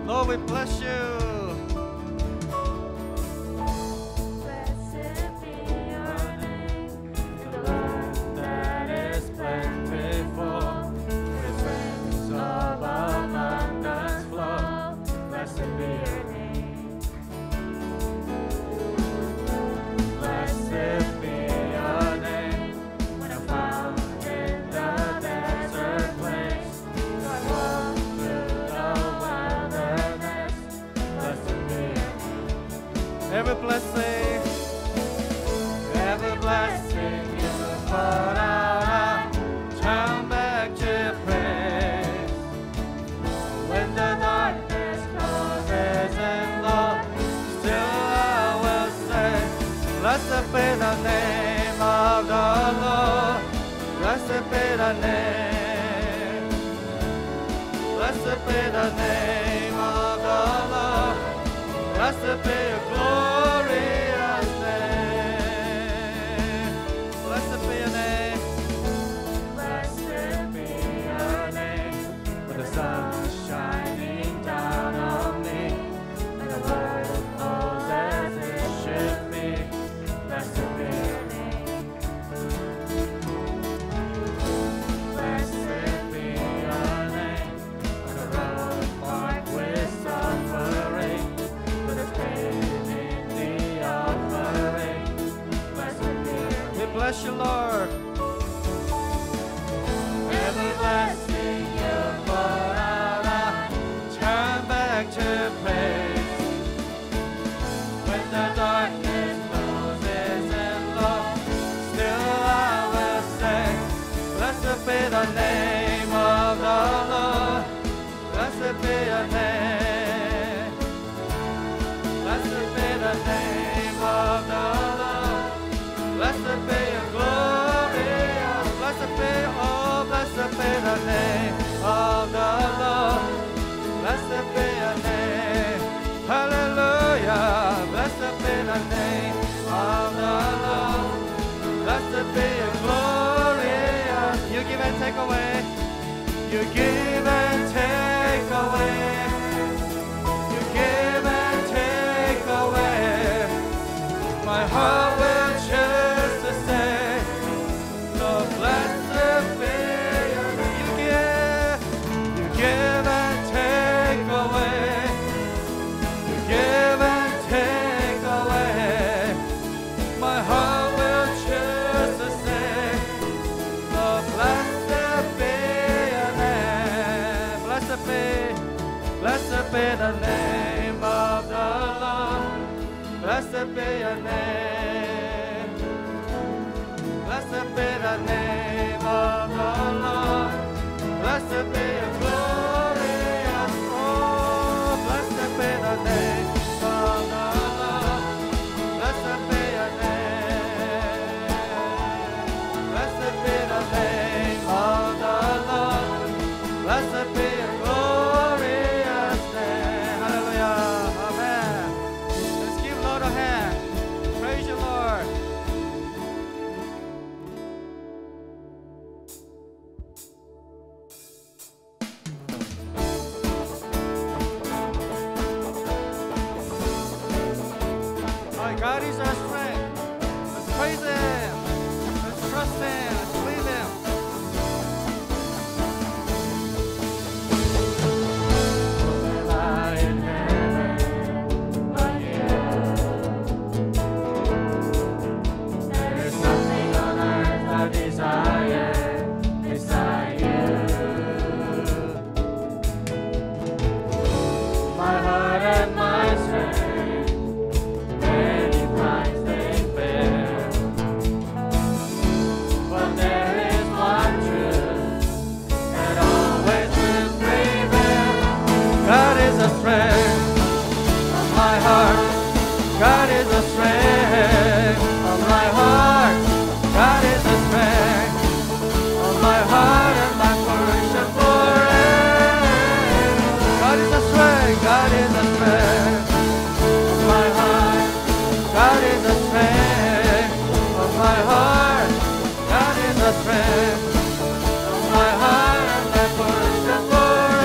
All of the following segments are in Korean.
Lord, we bless you. Every blessing you poured out, turn back to praise. When the darkness closes in, Lord, still I will say, blessed be the name of the Lord. Blessed be the name. Blessed be the name of the Lord. Blessed be your glorious name. Blessed be your name. Blessed be your name. When the sun is shining down on me, and the world goes as it should be. Blessed be your name. Blessed be your name. When the road marked with suffering, bless you, Lord. Every blessing you pour out, turn back to praise. When the darkness closes in, Lord, still I will say, blessed be the name of the Lord. Blessed be your name. Blessed be the name of the Lord. Blessed be your glory, blessed be, oh, blessed be the name of the Lord. Blessed be your name, hallelujah. Blessed be the name of the Lord. Blessed be your glory. You give and take away. You give and take away. You give and take away. My heart will choose to say, Lord, blessed be your name. You give and take away. You give and take away. My heart will choose to say, Lord, blessed be your name. Blessed be the name of the Lord. Blessed be your name. Blessed be the name of the Lord. Blessed be your glorious. Oh, blessed be the name of the Lord. Blessed be your name. Blessed be the name of the Lord. Blessed be your glorious name. Hallelujah. Amen. Let's give Lord a hand. Praise you, Lord. God is our strength. Let's praise Him. Let's trust Him. Let's believe Him. What am I in heaven but you? There is nothing on earth I desire beside you. My heart and my strength. God is the strength of my heart. God is the strength of my heart and my portion forever. God is the strength. God is the strength of my heart. God is the strength of my heart. God is the strength of my heart and my portion forever.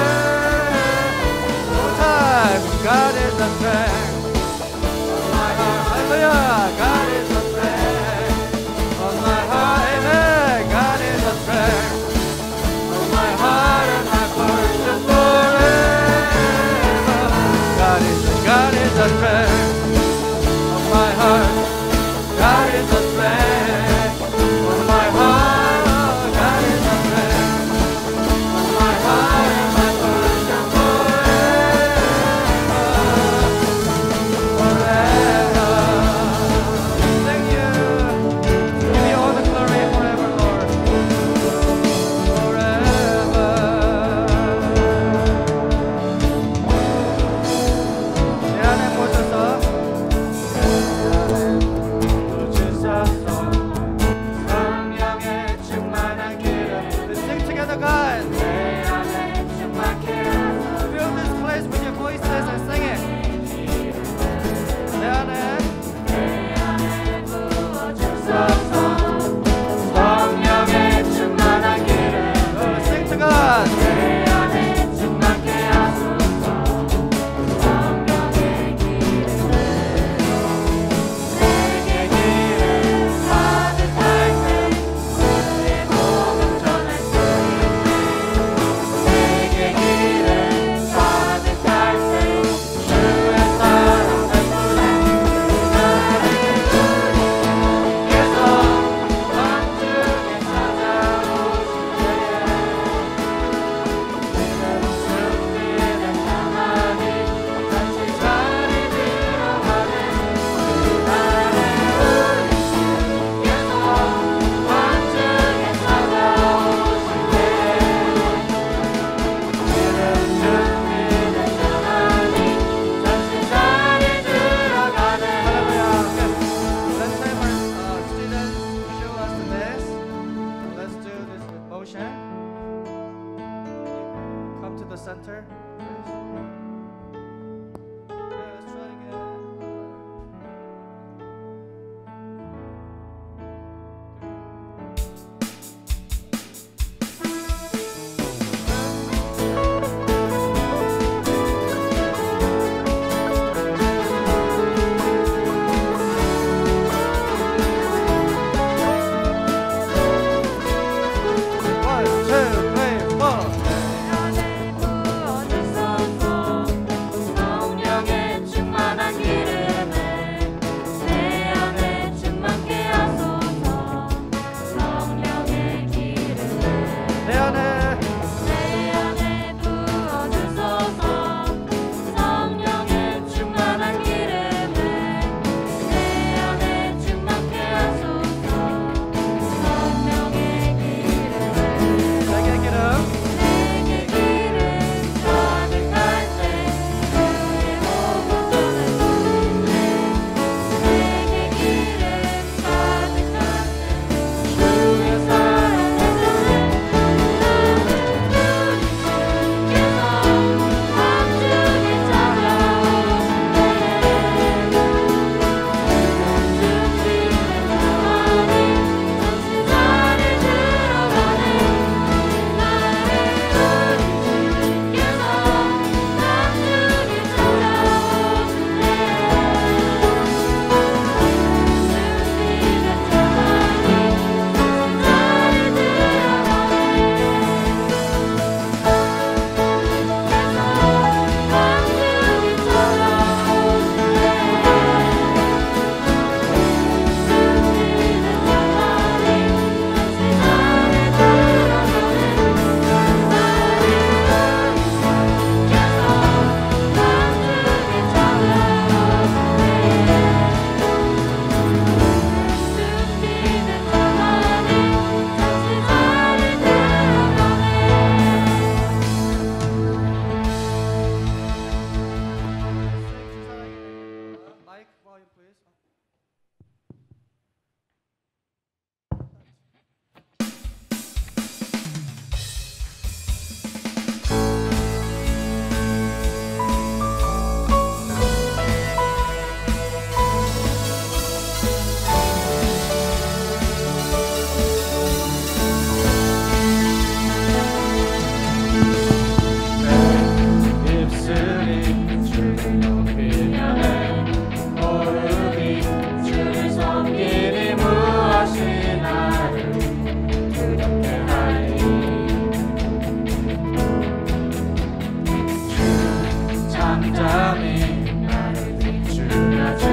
잠잠히 나를 비추며 주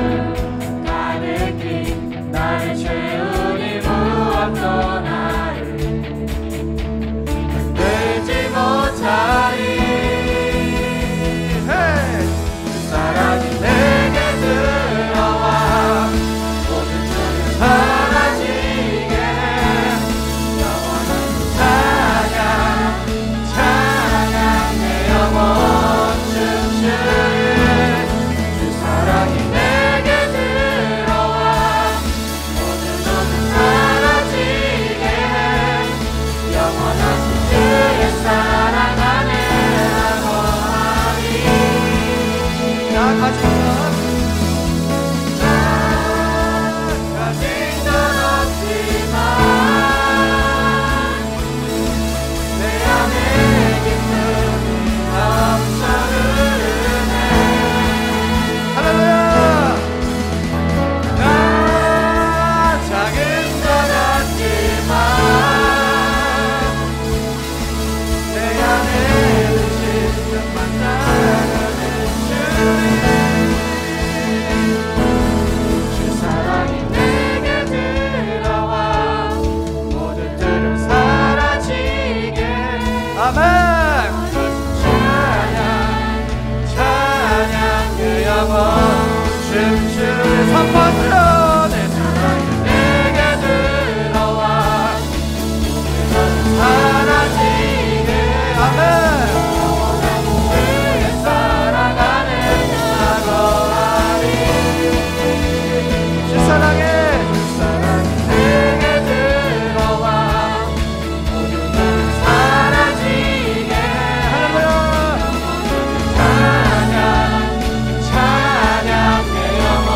가득히 나를 채우니 무엇도 나를 흔들지 못하리. 그 사랑이 내게 들어와 모든 죄를 사라지게 해. 영원한 찬양 찬양 내 영혼 춤추리. 주 사랑이 내게 들어와 모든 죄를 사라지게 해. 영원한 주의 사랑 안에 거하리. 나 가지고 가진 건 없지만 내 안에 기쁨이 넘쳐 흐르네. 할렐루야. 나 작은 것 같지만 내 안에 드신 듯만 나가는 주 사랑이 내게 들어와 모든 들음 사라지게. 아멘. 찬양 찬양 그 영혼 춤추리. 선포들어 내 사랑이 내게 들어와 모든 들음 사라지게. 아멘. 영원한 주의 사랑 안에 나 거하리. 주 사랑에 주 사랑이 내게 들어와 모든 들 사라지게. 할렐루야. 찬양 찬양 내 영혼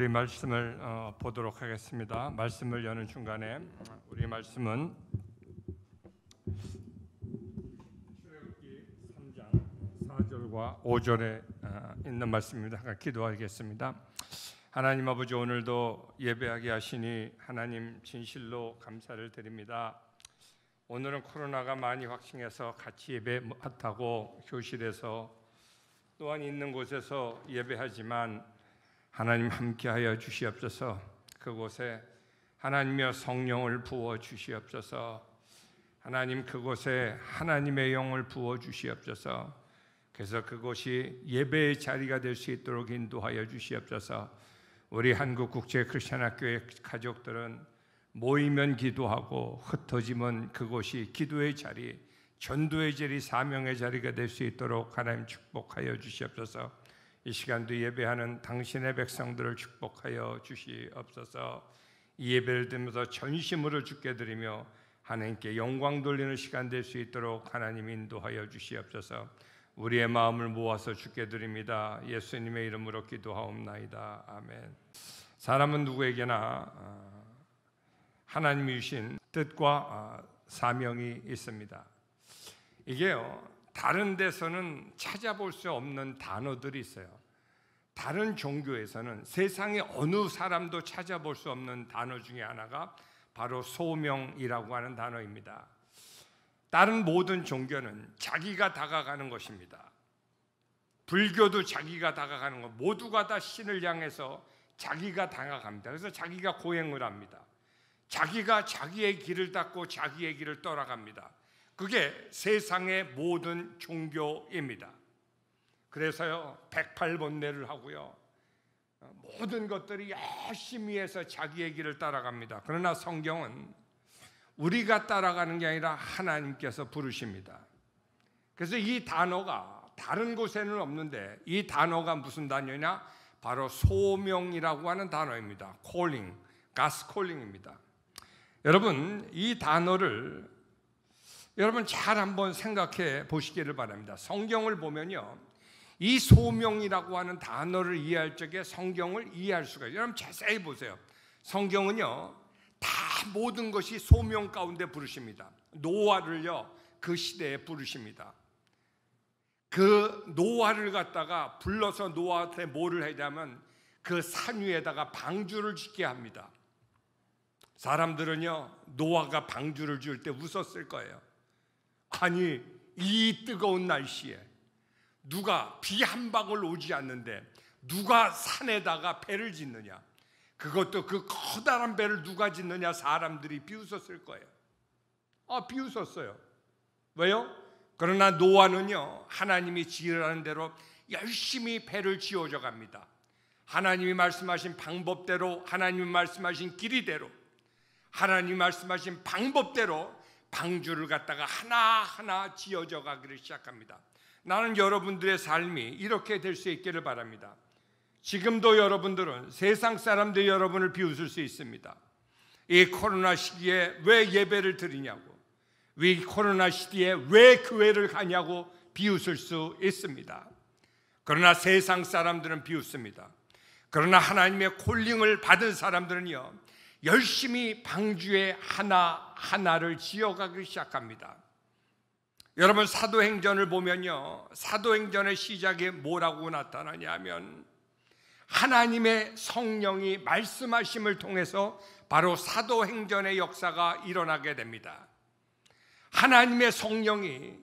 우리 말씀을 보도록 하겠습니다. 말씀을 여는 중간에 우리 말씀은 출애굽기 3장 4절과 5절에 있는 말씀입니다. 함께 기도하겠습니다. 하나님 아버지, 오늘도 예배하게 하시니 하나님 진실로 감사를 드립니다. 오늘은 코로나가 많이 확진해서 같이 예배 못하고 교실에서 또한 있는 곳에서 예배하지만 하나님 함께하여 주시옵소서. 그곳에 하나님의 성령을 부어 주시옵소서. 하나님 그곳에 하나님의 영을 부어 주시옵소서. 그래서 그곳이 예배의 자리가 될 수 있도록 인도하여 주시옵소서. 우리 한국국제크리스천학교의 가족들은 모이면 기도하고 흩어지면 그곳이 기도의 자리, 전도의 자리, 사명의 자리가 될 수 있도록 하나님 축복하여 주시옵소서. 이 시간도 예배하는 당신의 백성들을 축복하여 주시옵소서. 이 예배를 드리면서 전심으로 주께 드리며 하나님께 영광 돌리는 시간 될 수 있도록 하나님 인도하여 주시옵소서. 우리의 마음을 모아서 주께 드립니다. 예수님의 이름으로 기도하옵나이다. 아멘. 사람은 누구에게나 하나님이 주신 뜻과 사명이 있습니다. 이게요, 다른 데서는 찾아볼 수 없는 단어들이 있어요. 다른 종교에서는 세상의 어느 사람도 찾아볼 수 없는 단어 중에 하나가 바로 소명이라고 하는 단어입니다. 다른 모든 종교는 자기가 다가가는 것입니다. 불교도 자기가 다가가는 것, 모두가 다 신을 향해서 자기가 다가갑니다. 그래서 자기가 고행을 합니다. 자기가 자기의 길을 닦고 자기의 길을 떠나갑니다. 그게 세상의 모든 종교입니다. 그래서요, 108번뇌를 하고요, 모든 것들이 열심히 해서 자기의 길을 따라갑니다. 그러나 성경은 우리가 따라가는 게 아니라 하나님께서 부르십니다. 그래서 이 단어가 다른 곳에는 없는데 이 단어가 무슨 단어냐? 바로 소명이라고 하는 단어입니다. calling, God's calling입니다. 여러분, 이 단어를 여러분 잘 한번 생각해 보시기를 바랍니다. 성경을 보면요, 이 소명이라고 하는 단어를 이해할 적에 성경을 이해할 수가 있어요. 여러분 자세히 보세요. 성경은요, 다 모든 것이 소명 가운데 부르십니다. 노아를요, 그 시대에 부르십니다. 그 노아를 갖다가 불러서 노아한테 뭐를 하냐면 그 산 위에다가 방주를 짓게 합니다. 사람들은요, 노아가 방주를 지을 때 웃었을 거예요. 아니, 이 뜨거운 날씨에 누가 비 한 방울 오지 않는데 누가 산에다가 배를 짓느냐? 그것도 그 커다란 배를 누가 짓느냐? 사람들이 비웃었을 거예요. 비웃었어요. 왜요? 그러나 노아는요, 하나님이 지으라는 대로 열심히 배를 지어져 갑니다. 하나님이 말씀하신 방법대로, 하나님이 말씀하신 길이대로, 하나님이 말씀하신 방법대로 방주를 갖다가 하나하나 지어져 가기를 시작합니다. 나는 여러분들의 삶이 이렇게 될 수 있기를 바랍니다. 지금도 여러분들은 세상 사람들이 여러분을 비웃을 수 있습니다. 이 코로나 시기에 왜 예배를 드리냐고, 이 코로나 시기에 왜 교회를 가냐고 비웃을 수 있습니다. 그러나 세상 사람들은 비웃습니다. 그러나 하나님의 콜링을 받은 사람들은요, 열심히 방주에 하나하나를 지어가기 시작합니다. 여러분, 사도행전을 보면요, 사도행전의 시작에 뭐라고 나타나냐면 하나님의 성령이 말씀하심을 통해서 바로 사도행전의 역사가 일어나게 됩니다. 하나님의 성령이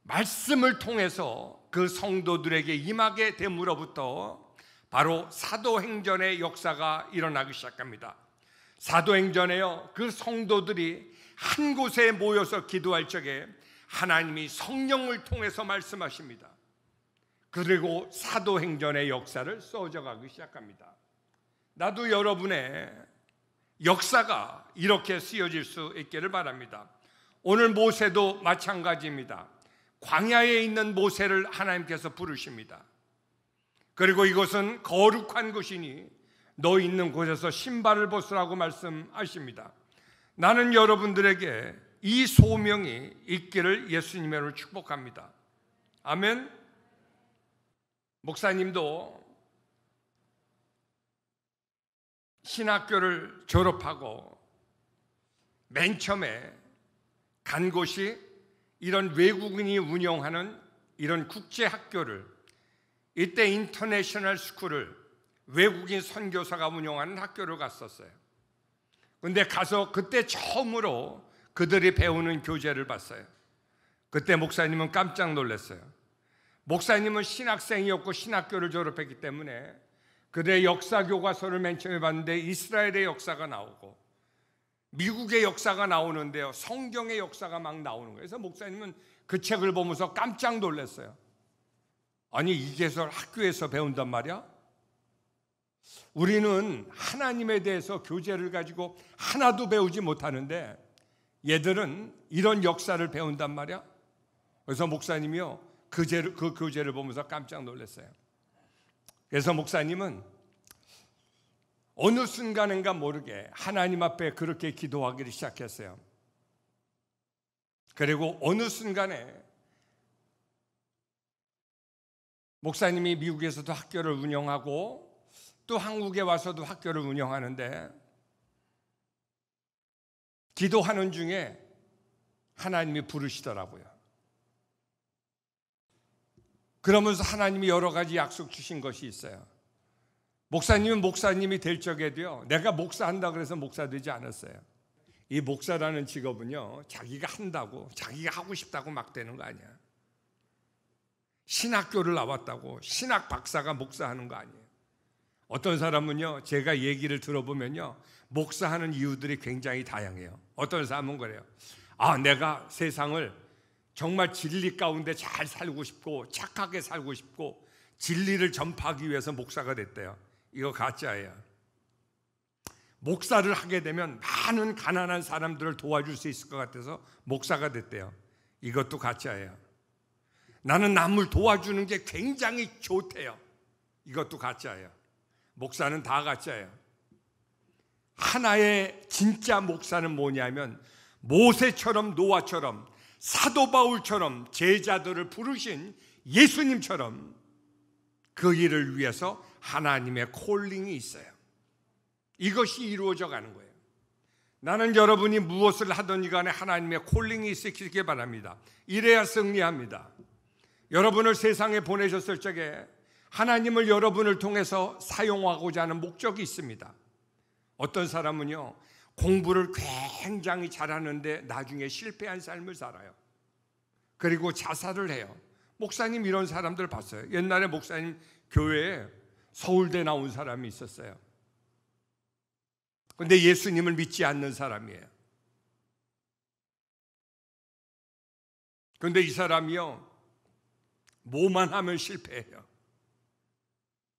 말씀을 통해서 그 성도들에게 임하게 됨으로부터 바로 사도행전의 역사가 일어나기 시작합니다. 사도행전에요, 그 성도들이 한 곳에 모여서 기도할 적에 하나님이 성령을 통해서 말씀하십니다. 그리고 사도행전의 역사를 써져가기 시작합니다. 나도 여러분의 역사가 이렇게 쓰여질 수 있기를 바랍니다. 오늘 모세도 마찬가지입니다. 광야에 있는 모세를 하나님께서 부르십니다. 그리고 이것은 거룩한 곳이니 너 있는 곳에서 신발을 벗으라고 말씀하십니다. 나는 여러분들에게 이 소명이 있기를 예수님으로 축복합니다. 아멘. 목사님도 신학교를 졸업하고 맨 처음에 간 곳이 이런 외국인이 운영하는 이런 국제학교를, 이때 인터내셔널 스쿨을 외국인 선교사가 운영하는 학교를 갔었어요. 근데 가서 그때 처음으로 그들이 배우는 교재를 봤어요. 그때 목사님은 깜짝 놀랐어요. 목사님은 신학생이었고 신학교를 졸업했기 때문에 그들의 역사 교과서를 맨 처음에 봤는데 이스라엘의 역사가 나오고 미국의 역사가 나오는데요, 성경의 역사가 막 나오는 거예요. 그래서 목사님은 그 책을 보면서 깜짝 놀랐어요. 아니, 이게 학교에서 배운단 말이야? 우리는 하나님에 대해서 교재를 가지고 하나도 배우지 못하는데 얘들은 이런 역사를 배운단 말이야? 그래서 목사님이요, 그 교재를 보면서 깜짝 놀랐어요. 그래서 목사님은 어느 순간인가 모르게 하나님 앞에 그렇게 기도하기를 시작했어요. 그리고 어느 순간에 목사님이 미국에서도 학교를 운영하고 또 한국에 와서도 학교를 운영하는데 기도하는 중에 하나님이 부르시더라고요. 그러면서 하나님이 여러 가지 약속 주신 것이 있어요. 목사님은 목사님이 될 적에도요, 내가 목사한다 그래서 목사 되지 않았어요. 이 목사라는 직업은요, 자기가 한다고, 자기가 하고 싶다고 막 되는 거 아니야. 신학교를 나왔다고 신학 박사가 목사하는 거 아니에요. 어떤 사람은요, 제가 얘기를 들어보면요, 목사하는 이유들이 굉장히 다양해요. 어떤 사람은 그래요. 아, 내가 세상을 정말 진리 가운데 잘 살고 싶고 착하게 살고 싶고 진리를 전파하기 위해서 목사가 됐대요. 이거 가짜예요. 목사를 하게 되면 많은 가난한 사람들을 도와줄 수 있을 것 같아서 목사가 됐대요. 이것도 가짜예요. 나는 남을 도와주는 게 굉장히 좋대요. 이것도 가짜예요. 목사는 다 가짜예요. 하나의 진짜 목사는 뭐냐면 모세처럼 노아처럼 사도 바울처럼 제자들을 부르신 예수님처럼 그 일을 위해서 하나님의 콜링이 있어요. 이것이 이루어져 가는 거예요. 나는 여러분이 무엇을 하든 간에 하나님의 콜링이 있으시기 바랍니다. 이래야 승리합니다. 여러분을 세상에 보내셨을 적에 하나님을 여러분을 통해서 사용하고자 하는 목적이 있습니다. 어떤 사람은요, 공부를 굉장히 잘하는데 나중에 실패한 삶을 살아요. 그리고 자살을 해요. 목사님 이런 사람들 봤어요. 옛날에 목사님 교회에 서울대 나온 사람이 있었어요. 그런데 예수님을 믿지 않는 사람이에요. 그런데 이 사람이요, 뭐만 하면 실패해요.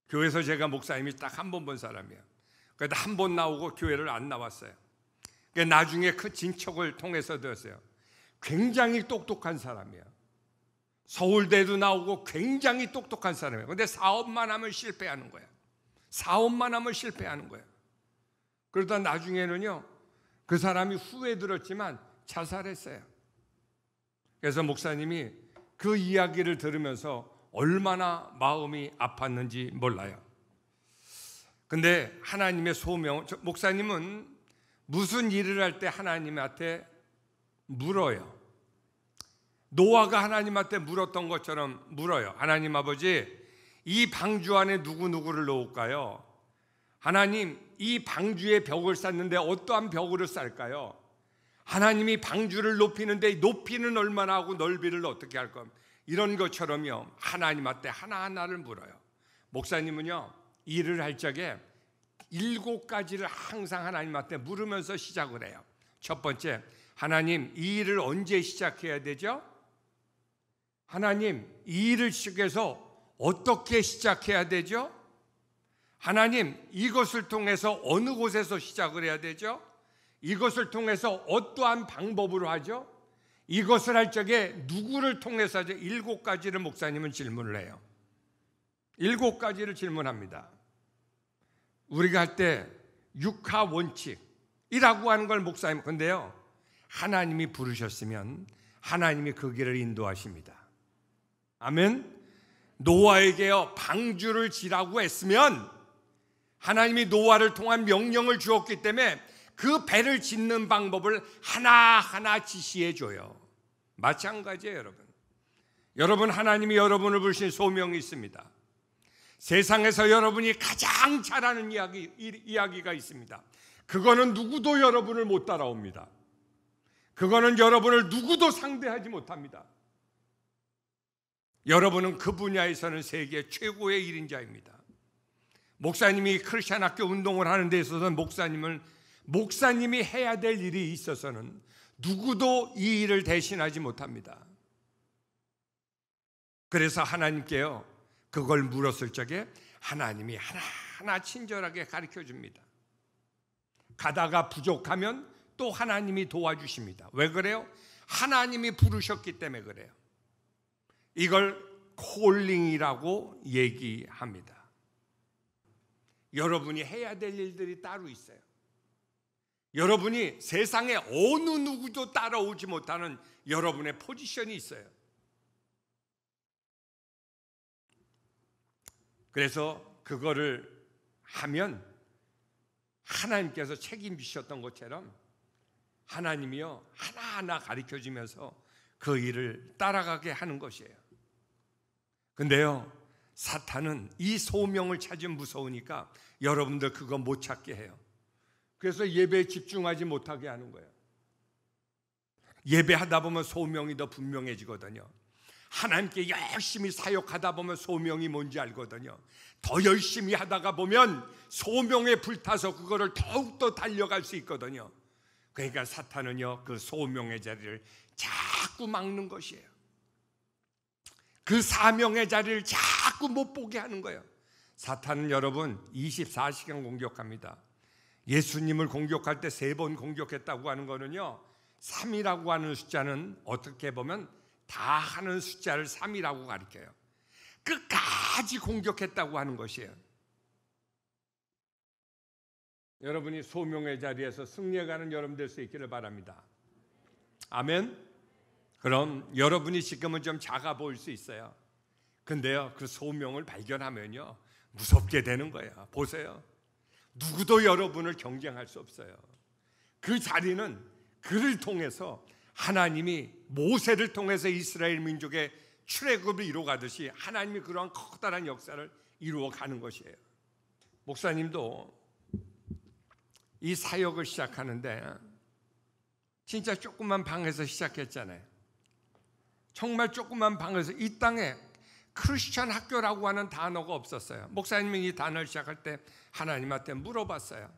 교회에서 제가 목사님이 딱 한 번 본 사람이에요. 그래도 한 번 나오고 교회를 안 나왔어요. 나중에 그 진척을 통해서 되었어요. 굉장히 똑똑한 사람이에요. 서울대도 나오고 굉장히 똑똑한 사람이에요. 그런데 사업만 하면 실패하는 거예요. 사업만 하면 실패하는 거예요. 그러다 나중에는요, 그 사람이 후회 들었지만 자살했어요. 그래서 목사님이 그 이야기를 들으면서 얼마나 마음이 아팠는지 몰라요. 근데 하나님의 소명, 목사님은 무슨 일을 할 때 하나님한테 물어요. 노아가 하나님한테 물었던 것처럼 물어요. 하나님 아버지, 이 방주 안에 누구누구를 넣을까요? 하나님, 이 방주에 벽을 쌓는데 어떠한 벽으로 쌓을까요? 하나님이 방주를 높이는데 높이는 얼마나 하고 넓이를 어떻게 할 겁니까? 이런 것처럼요, 하나님한테 하나하나를 물어요. 목사님은요, 일을 할 적에 7가지를 항상 하나님한테 물으면서 시작을 해요. 첫 번째, 하나님, 이 일을 언제 시작해야 되죠? 하나님, 이 일을 시작해서 어떻게 시작해야 되죠? 하나님, 이것을 통해서 어느 곳에서 시작을 해야 되죠? 이것을 통해서 어떠한 방법으로 하죠? 이것을 할 적에 누구를 통해서 하죠? 7가지를 목사님은 질문을 해요. 7가지를 질문합니다. 우리가 할 때 육하 원칙이라고 하는 걸 목사님, 근데요, 하나님이 부르셨으면 하나님이 그 길을 인도하십니다. 아멘. 노아에게요, 방주를 지라고 했으면 하나님이 노아를 통한 명령을 주었기 때문에 그 배를 짓는 방법을 하나하나 지시해 줘요. 마찬가지예요, 여러분. 여러분, 하나님이 여러분을 부르신 소명이 있습니다. 세상에서 여러분이 가장 잘하는 이야기가 있습니다. 그거는 누구도 여러분을 못 따라옵니다. 그거는 여러분을 누구도 상대하지 못합니다. 여러분은 그 분야에서는 세계 최고의 일인자입니다. 목사님이 크리스천 학교 운동을 하는 데 있어서는 목사님이 해야 될 일이 있어서는 누구도 이 일을 대신하지 못합니다. 그래서 하나님께요, 그걸 물었을 적에 하나님이 하나하나 친절하게 가르쳐 줍니다. 가다가 부족하면 또 하나님이 도와주십니다. 왜 그래요? 하나님이 부르셨기 때문에 그래요. 이걸 콜링이라고 얘기합니다. 여러분이 해야 될 일들이 따로 있어요. 여러분이 세상에 어느 누구도 따라오지 못하는 여러분의 포지션이 있어요. 그래서 그거를 하면 하나님께서 책임지셨던 것처럼 하나님이요, 하나하나 가르쳐주면서 그 일을 따라가게 하는 것이에요. 근데요, 사탄은 이 소명을 찾으면 무서우니까 여러분들 그거 못 찾게 해요. 그래서 예배에 집중하지 못하게 하는 거예요. 예배하다 보면 소명이 더 분명해지거든요. 하나님께 열심히 사역하다 보면 소명이 뭔지 알거든요. 더 열심히 하다가 보면 소명에 불타서 그거를 더욱더 달려갈 수 있거든요. 그러니까 사탄은요, 그 소명의 자리를 자꾸 막는 것이에요. 그 사명의 자리를 자꾸 못 보게 하는 거예요. 사탄은 여러분 24시간 공격합니다. 예수님을 공격할 때 3번 공격했다고 하는 거는요, 3이라고 하는 숫자는 어떻게 보면 다 하는 숫자를 3이라고 가르쳐요. 끝까지 공격했다고 하는 것이에요. 여러분이 소명의 자리에서 승리해가는 여러분 될 수 있기를 바랍니다. 아멘. 그럼 여러분이 지금은 좀 작아 보일 수 있어요. 근데요, 그 소명을 발견하면요, 무섭게 되는 거예요. 보세요. 누구도 여러분을 경쟁할 수 없어요. 그 자리는 그를 통해서 하나님이 모세를 통해서 이스라엘 민족의 출애굽을 이루어가듯이 하나님이 그러한 커다란 역사를 이루어가는 것이에요. 목사님도 이 사역을 시작하는데 진짜 조그만 방에서 시작했잖아요. 정말 조그만 방에서 이 땅에 크리스천 학교라고 하는 단어가 없었어요. 목사님이 이 단어를 시작할 때 하나님한테 물어봤어요.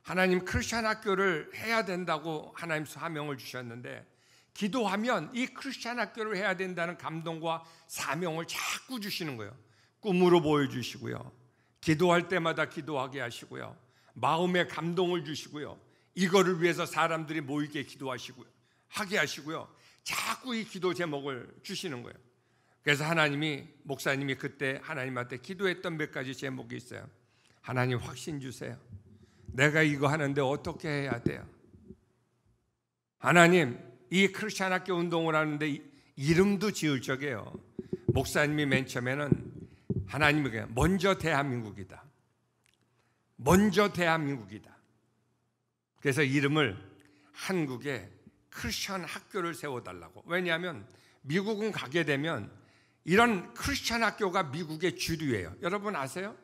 하나님, 크리스천 학교를 해야 된다고 하나님 사명을 주셨는데 기도하면 이 크리스천 학교를 해야 된다는 감동과 사명을 자꾸 주시는 거예요. 꿈으로 보여주시고요, 기도할 때마다 기도하게 하시고요, 마음에 감동을 주시고요, 이거를 위해서 사람들이 모이게 기도하시고요, 하게 하시고요, 자꾸 이 기도 제목을 주시는 거예요. 그래서 목사님이 그때 하나님한테 기도했던 몇 가지 제목이 있어요. 하나님, 확신 주세요. 내가 이거 하는데 어떻게 해야 돼요? 하나님, 이 크리스천 학교 운동을 하는데 이름도 지을 적에요, 목사님이 맨 처음에는 하나님에게 먼저 대한민국이다. 먼저 대한민국이다. 그래서 이름을 한국에 크리스천 학교를 세워달라고. 왜냐하면 미국은 가게 되면 이런 크리스천 학교가 미국의 주류예요. 여러분 아세요?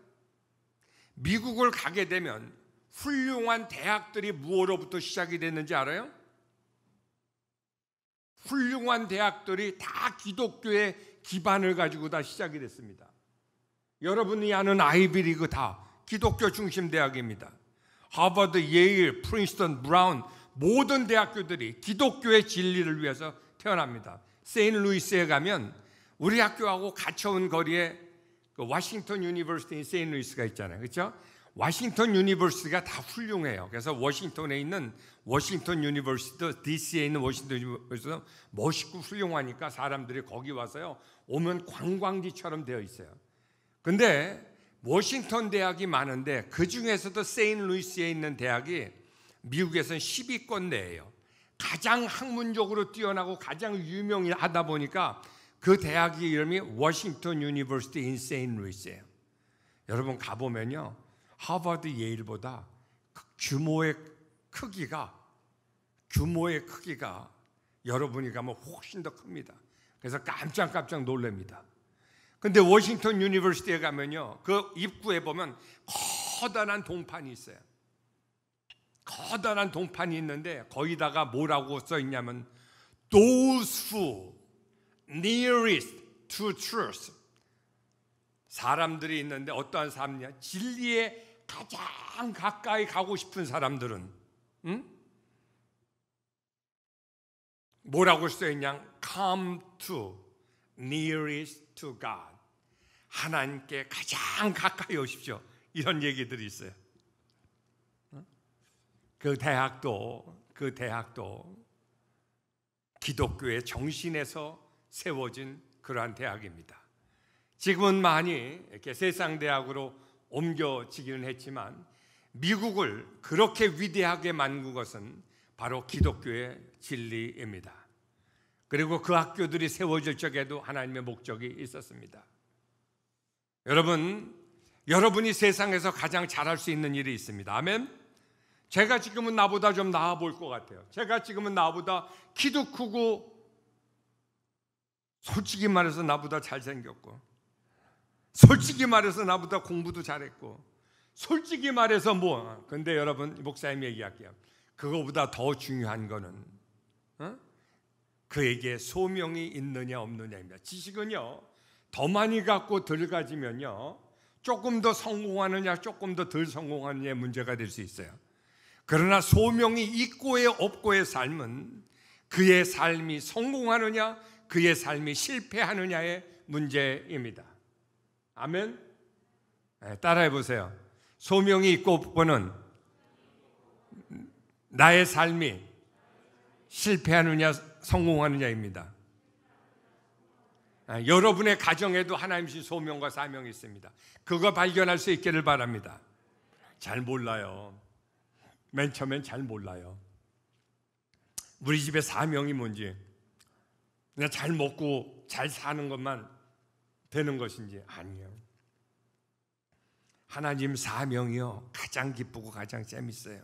미국을 가게 되면 훌륭한 대학들이 무엇으로부터 시작이 됐는지 알아요? 훌륭한 대학들이 다 기독교의 기반을 가지고 다 시작이 됐습니다. 여러분이 아는 아이비리그 다 기독교 중심 대학입니다. 하버드, 예일, 프린스턴, 브라운 모든 대학교들이 기독교의 진리를 위해서 태어납니다. 세인트루이스에 가면 우리 학교하고 갇혀온 거리에 그 워싱턴 유니버시티 세인트루이스가 있잖아요. 그렇죠? 워싱턴 유니버시티가 다 훌륭해요. 그래서 워싱턴에 있는 워싱턴 유니버시티, DC에 있는 워싱턴 유니버시티도 멋있고 훌륭하니까 사람들이 거기 와서요, 오면 관광지처럼 되어 있어요. 근데 워싱턴 대학이 많은데 그 중에서도 세인트루이스에 있는 대학이 미국에서는 10위권 내예요. 가장 학문적으로 뛰어나고 가장 유명하다 보니까 그 대학의 이름이 워싱턴 유니버시티 인 세인트루이스예요. 여러분 가보면요, 하버드 예일보다 규모의 크기가 여러분이 가면 훨씬 더 큽니다. 그래서 깜짝 놀랍니다. 근데 워싱턴 유니버시티에 가면요, 그 입구에 보면 커다란 동판이 있어요. 커다란 동판이 있는데 거기다가 뭐라고 써 있냐면 Those who nearest to truth. 사람들이 있는데 어떠한 사람이냐? 진리에 가장 가까이 가고 싶은 사람들은 뭐라고 써 있냐? Come to nearest to God. 하나님께 가장 가까이 오십시오. 이런 얘기들이 있어요. 그 대학도 기독교의 정신에서 세워진 그러한 대학입니다. 지금은 많이 이렇게 세상 대학으로 옮겨지기는 했지만 미국을 그렇게 위대하게 만든 것은 바로 기독교의 진리입니다. 그리고 그 학교들이 세워질 적에도 하나님의 목적이 있었습니다. 여러분이 세상에서 가장 잘할 수 있는 일이 있습니다. 아멘. 제가 지금은 나보다 좀 나아 보일 것 같아요. 제가 지금은 나보다 키도 크고 솔직히 말해서 나보다 잘생겼고, 솔직히 말해서 나보다 공부도 잘했고, 솔직히 말해서 근데 여러분, 목사님 얘기할게요. 그거보다 더 중요한 거는 그에게 소명이 있느냐 없느냐입니다. 지식은요, 더 많이 갖고 덜 가지면요, 조금 더 성공하느냐 조금 더 덜 성공하느냐의 문제가 될 수 있어요. 그러나 소명이 있고의 없고의 삶은 그의 삶이 성공하느냐 그의 삶이 실패하느냐의 문제입니다. 아멘. 따라해 보세요. 소명이 있고 없고는 나의 삶이 실패하느냐 성공하느냐입니다. 여러분의 가정에도 하나님 주신 소명과 사명이 있습니다. 그거 발견할 수 있기를 바랍니다. 잘 몰라요. 맨 처음엔 잘 몰라요. 우리 집의 사명이 뭔지, 그냥 잘 먹고 잘 사는 것만 되는 것인지. 아니요. 하나님 사명이요, 가장 기쁘고 가장 재밌어요.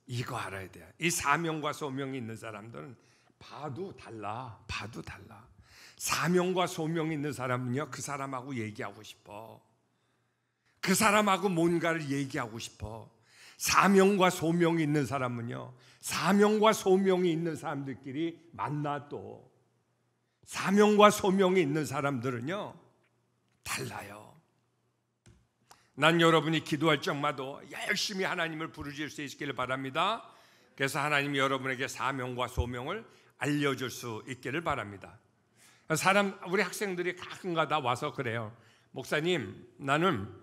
이거 알아야 돼요. 이 사명과 소명이 있는 사람들은 봐도 달라. 사명과 소명이 있는 사람은요, 그 사람하고 얘기하고 싶어. 그 사람하고 뭔가를 얘기하고 싶어. 사명과 소명이 있는 사람은요, 사명과 소명이 있는 사람들끼리 만나. 또 사명과 소명이 있는 사람들은요 달라요. 난 여러분이 기도할 적마다 열심히 하나님을 부르실 수 있기를 바랍니다. 그래서 하나님이 여러분에게 사명과 소명을 알려줄 수 있기를 바랍니다. 우리 학생들이 가끔가다 와서 그래요. 목사님, 나는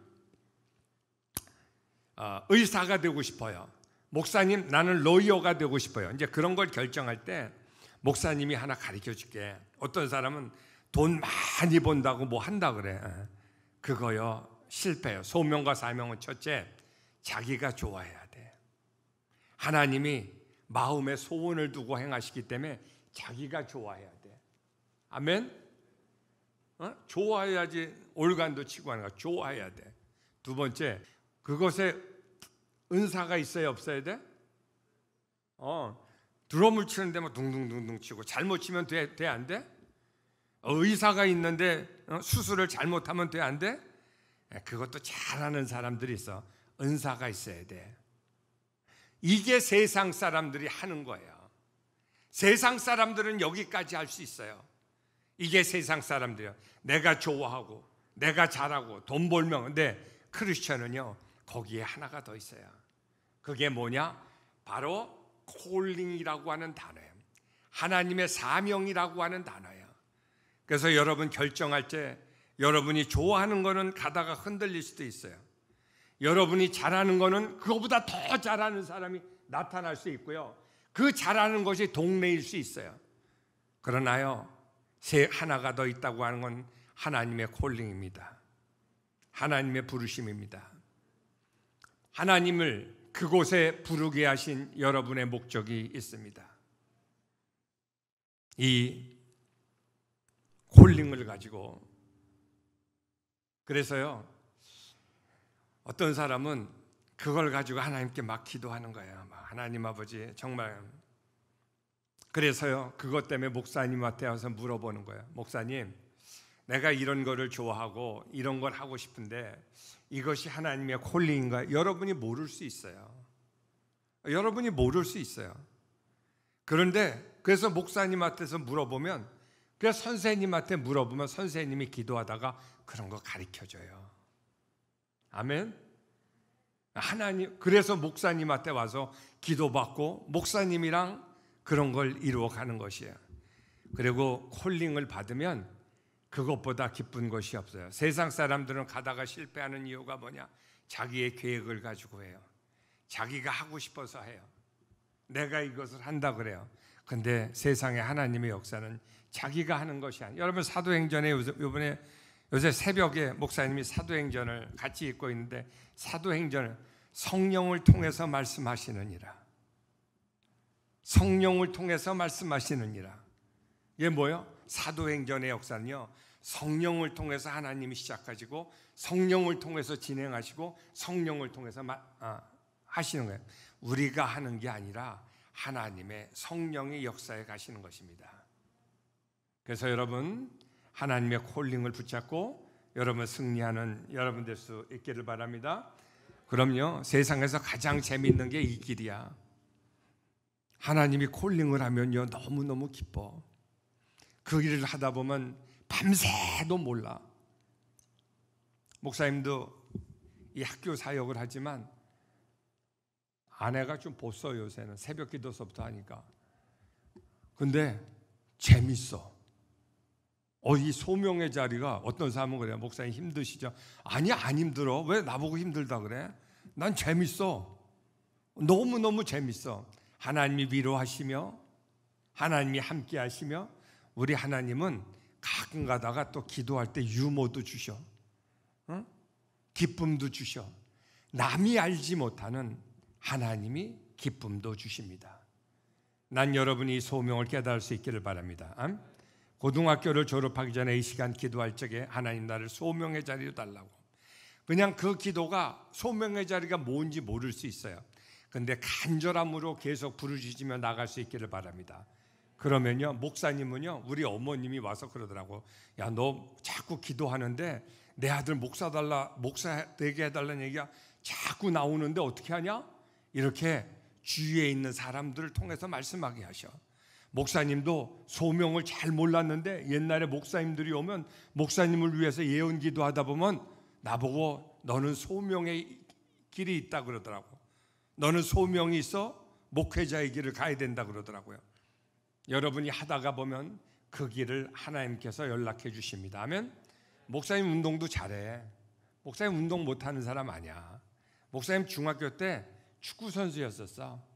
의사가 되고 싶어요. 목사님, 나는 로이어가 되고 싶어요. 이제 그런 걸 결정할 때 목사님이 하나 가르쳐 줄게. 어떤 사람은 돈 많이 번다고 뭐 한다 그래. 그거요, 실패요. 소명과 사명은 첫째, 자기가 좋아해야 돼. 하나님이 마음에 소원을 두고 행하시기 때문에 자기가 좋아해야 돼. 아멘? 좋아해야지 올간도 치고 하는 거야. 좋아해야 돼. 두 번째, 그것에 은사가 있어야 없어야 돼? 드럼을 치는데 뭐 둥둥둥둥 치고 잘못 치면 돼 안 돼? 의사가 있는데 수술을 잘못하면 돼 안 돼? 그것도 잘하는 사람들이 있어. 은사가 있어야 돼. 이게 세상 사람들이 하는 거예요. 세상 사람들은 여기까지 할 수 있어요. 이게 세상 사람들이요. 내가 좋아하고 내가 잘하고 돈 벌면. 근데 크리스천은요, 거기에 하나가 더 있어요. 그게 뭐냐? 바로 콜링이라고 하는 단어예요. 하나님의 사명이라고 하는 단어예요. 그래서 여러분 결정할 때 여러분이 좋아하는 거는 가다가 흔들릴 수도 있어요. 여러분이 잘하는 거는 그거보다 더 잘하는 사람이 나타날 수 있고요. 그 잘하는 것이 동네일 수 있어요. 그러나요, 하나가 더 있다고 하는 건 하나님의 콜링입니다. 하나님의 부르심입니다. 하나님을 그곳에 부르게 하신 여러분의 목적이 있습니다. 이 콜링을 가지고, 그래서요, 어떤 사람은 그걸 가지고 하나님께 막 기도하는 거예요. 하나님 아버지 정말, 그래서요 그것 때문에 목사님한테 와서 물어보는 거예요. 목사님, 내가 이런 거를 좋아하고 이런 걸 하고 싶은데 이것이 하나님의 콜링인가? 여러분이 모를 수 있어요. 여러분이 모를 수 있어요. 그런데 그래서 목사님한테서 물어보면, 그래서 선생님한테 물어보면 선생님이 기도하다가 그런 거 가르쳐줘요. 아멘. 하나님, 그래서 목사님한테 와서 기도받고 목사님이랑 그런 걸 이루어가는 것이에요. 그리고 콜링을 받으면 그것보다 기쁜 것이 없어요. 세상 사람들은 가다가 실패하는 이유가 뭐냐? 자기의 계획을 가지고 해요. 자기가 하고 싶어서 해요. 내가 이것을 한다 그래요. 근데 세상에 하나님의 역사는 자기가 하는 것이 아니에요. 여러분, 사도행전에 요새 새벽에 목사님이 사도행전을 같이 읽고 있는데, 사도행전을 성령을 통해서 말씀하시느니라. 성령을 통해서 말씀하시느니라. 이게 뭐예요? 사도행전의 역사는요, 성령을 통해서 하나님이 시작하시고 성령을 통해서 진행하시고 성령을 통해서 하시는 거예요. 우리가 하는 게 아니라 하나님의 성령의 역사에 가시는 것입니다. 그래서 여러분, 하나님의 콜링을 붙잡고 여러분 승리하는 여러분 될 수 있기를 바랍니다. 그럼요, 세상에서 가장 재미있는 게 이 길이야. 하나님이 콜링을 하면요 너무너무 기뻐. 그 일을 하다 보면 밤새도 몰라. 목사님도 이 학교 사역을 하지만 아내가 좀 보써. 요새는 새벽 기도서부터 하니까. 근데 재밌어. 이 소명의 자리가, 어떤 사람은 그래요. 목사님 힘드시죠? 아니, 안 힘들어. 왜 나보고 힘들다 그래? 난 재밌어. 너무너무 재밌어. 하나님이 위로하시며 하나님이 함께 하시며, 우리 하나님은 가끔 가다가 또 기도할 때 유머도 주셔. 응? 기쁨도 주셔. 남이 알지 못하는 하나님이 기쁨도 주십니다. 난 여러분이 이 소명을 깨달을 수 있기를 바랍니다. 고등학교를 졸업하기 전에 이 시간 기도할 적에 하나님 나를 소명의 자리로 달라고. 그냥 그 기도가 소명의 자리가 뭔지 모를 수 있어요. 근데 간절함으로 계속 부르짖으며 나갈 수 있기를 바랍니다. 그러면요, 목사님은요, 우리 어머님이 와서 그러더라고. 야, 너 자꾸 기도하는데 내 아들 목사 되게 해달라는 얘기가 자꾸 나오는데 어떻게 하냐? 이렇게 주위에 있는 사람들을 통해서 말씀하게 하셔. 목사님도 소명을 잘 몰랐는데 옛날에 목사님들이 오면 목사님을 위해서 예언 기도하다 보면 나보고 너는 소명의 길이 있다 그러더라고. 너는 소명이 있어 목회자의 길을 가야 된다 그러더라고요. 여러분이 하다가 보면 그 길을 하나님께서 연락해 주십니다. 아멘. 목사님 운동도 잘해. 목사님 운동 못하는 사람 아니야. 목사님 중학교 때 축구 선수였었어.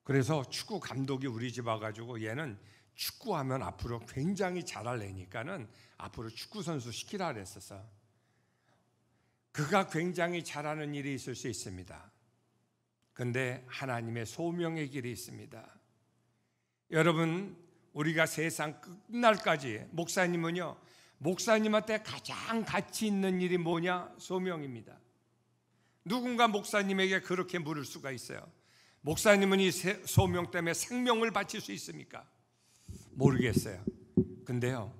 그래서 축구 감독이 우리 집 와가지고 얘는 축구하면 앞으로 굉장히 잘할 애니까는 앞으로 축구 선수 시키라 그랬었어. 그가 굉장히 잘하는 일이 있을 수 있습니다. 근데 하나님의 소명의 길이 있습니다. 여러분, 우리가 세상 끝날까지, 목사님은요, 목사님한테 가장 가치 있는 일이 뭐냐? 소명입니다. 누군가 목사님에게 그렇게 물을 수가 있어요. 목사님은 이 소명 때문에 생명을 바칠 수 있습니까? 모르겠어요. 근데요,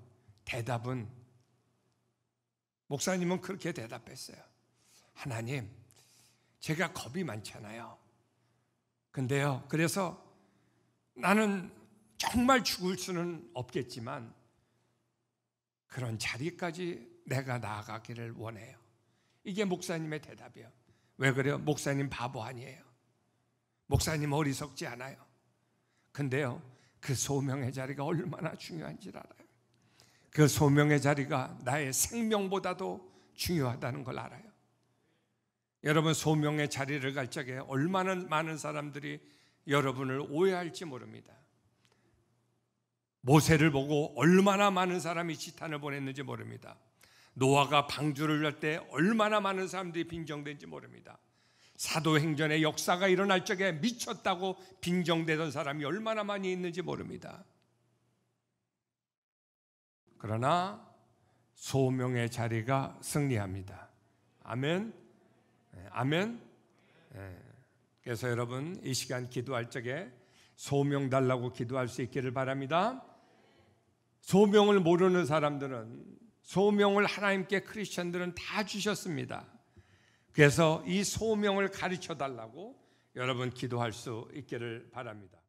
대답은, 목사님은 그렇게 대답했어요. 하나님, 제가 겁이 많잖아요. 근데요, 그래서 나는 정말 죽을 수는 없겠지만 그런 자리까지 내가 나아가기를 원해요. 이게 목사님의 대답이에요. 왜 그래요? 목사님 바보 아니에요. 목사님 어리석지 않아요. 근데요, 그 소명의 자리가 얼마나 중요한지 알아요. 그 소명의 자리가 나의 생명보다도 중요하다는 걸 알아요. 여러분, 소명의 자리를 갈 적에 얼마나 많은 사람들이 여러분을 오해할지 모릅니다. 모세를 보고 얼마나 많은 사람이 지탄을 보냈는지 모릅니다. 노아가 방주를 열 때 얼마나 많은 사람들이 빈정된지 모릅니다. 사도행전의 역사가 일어날 적에 미쳤다고 빈정되던 사람이 얼마나 많이 있는지 모릅니다. 그러나 소명의 자리가 승리합니다. 아멘. 아멘. 그래서 여러분 이 시간 기도할 적에 소명 달라고 기도할 수 있기를 바랍니다. 소명을 모르는 사람들은 소명을 하나님께 크리스천들은 다 주셨습니다. 그래서 이 소명을 가르쳐 달라고 여러분 기도할 수 있기를 바랍니다.